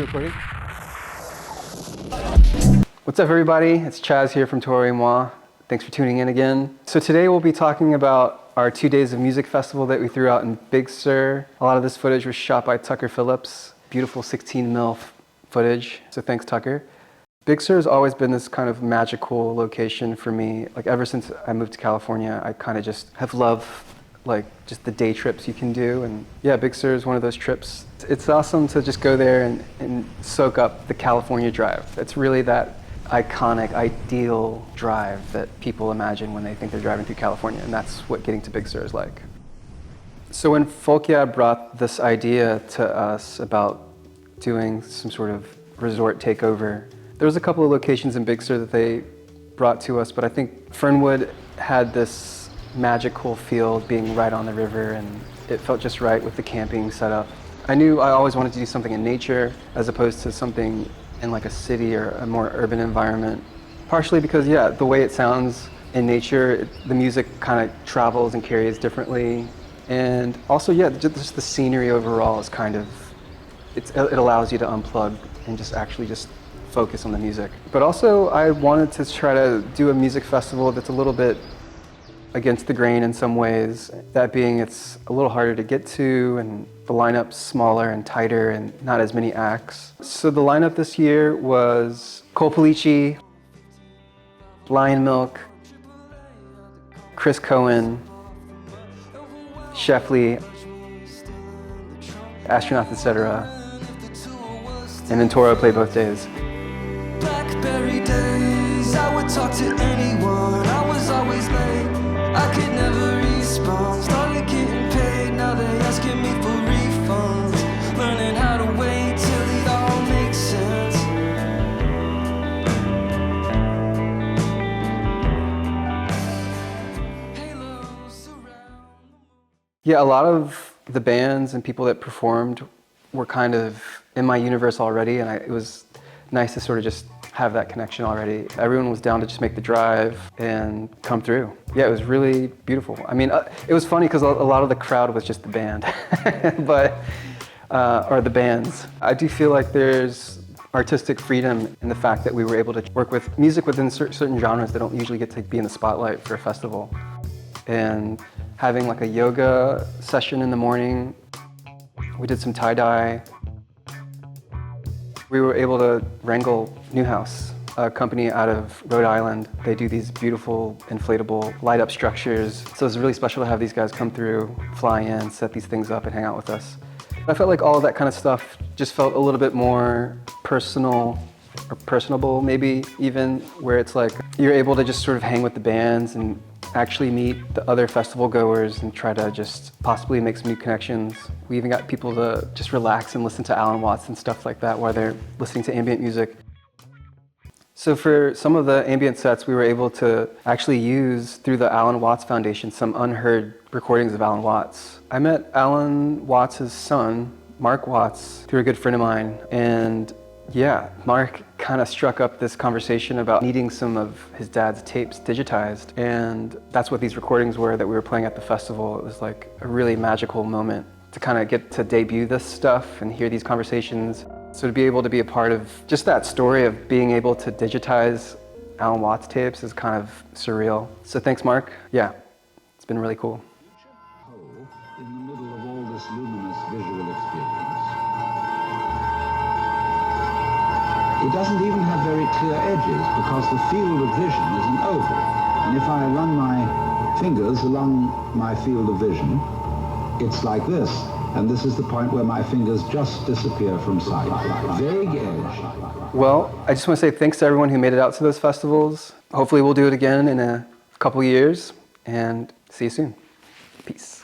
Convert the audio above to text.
recording? What's up, everybody? It's Chaz here from Toro. Thanks for tuning in again. So today we'll be talking about our 2 days of music festival that we threw out in Big Sur. A lot of this footage was shot by Tucker Phillips. Beautiful 16mm footage, so thanks, Tucker. Big Sur has always been this kind of magical location for me. Like ever since I moved to California, I kind of just have loved like just the day trips you can do. And yeah, Big Sur is one of those trips. It's awesome to just go there and soak up the California drive. It's really that iconic, ideal drive that people imagine when they think they're driving through California, and that's what getting to Big Sur is like. So when Folkia brought this idea to us about doing some sort of resort takeover, there was a couple of locations in Big Sur that they brought to us, but I think Fernwood had this magical feel being right on the river, and it felt just right with the camping setup. I knew I always wanted to do something in nature as opposed to something in like a city or a more urban environment. Partially because, yeah, the way it sounds in nature, the music kind of travels and carries differently. And also, yeah, just the scenery overall is kind of, it allows you to unplug and just actually just focus on the music. But also, I wanted to try to do a music festival that's a little bit against the grain in some ways. That being, it's a little harder to get to, and the lineup's smaller and tighter and not as many acts. So the lineup this year was Pulice, Lionmilk, Cohen, Cheflee, Astronauts, etc. And then Toro played both days. Blackberry days, I would talk to anyone, I was always late, I could never respond, started getting paid, now they asking me for refunds, learning how to wait till it all makes sense. Halos surround. Yeah, a lot of the bands and people that performed were kind of in my universe already, and it was nice to sort of just have that connection already. Everyone was down to just make the drive and come through. Yeah, it was really beautiful. I mean, it was funny because a lot of the crowd was just the band, or the bands. I do feel like there's artistic freedom in the fact that we were able to work with music within certain genres that don't usually get to be in the spotlight for a festival. And having like a yoga session in the morning, we did some tie-dye. We were able to wrangle Pneuhaus, a company out of Rhode Island. They do these beautiful inflatable light-up structures. So it's really special to have these guys come through, fly in, set these things up and hang out with us. I felt like all of that kind of stuff just felt a little bit more personal, or personable maybe even, where it's like you're able to just sort of hang with the bands and actually meet the other festival goers and try to just possibly make some new connections. We even got people to just relax and listen to Alan Watts and stuff like that while they're listening to ambient music. So for some of the ambient sets, we were able to actually use, through the Alan Watts Foundation, some unheard recordings of Alan Watts. I met Alan Watts' son, Mark Watts, through a good friend of mine, and yeah, Mark kind of struck up this conversation about needing some of his dad's tapes digitized, and that's what these recordings were that we were playing at the festival. It was like a really magical moment to kind of get to debut this stuff and hear these conversations. So to be able to be a part of just that story of being able to digitize Alan Watts tapes is kind of surreal. So thanks, Mark. Yeah, it's been really cool. In the middle of all this luminous visual experience. It doesn't even have very clear edges because the field of vision is an oval. And if I run my fingers along my field of vision, it's like this. And this is the point where my fingers just disappear from sight. Vague edge. Well, I just want to say thanks to everyone who made it out to those festivals. Hopefully we'll do it again in a couple years, and see you soon. Peace.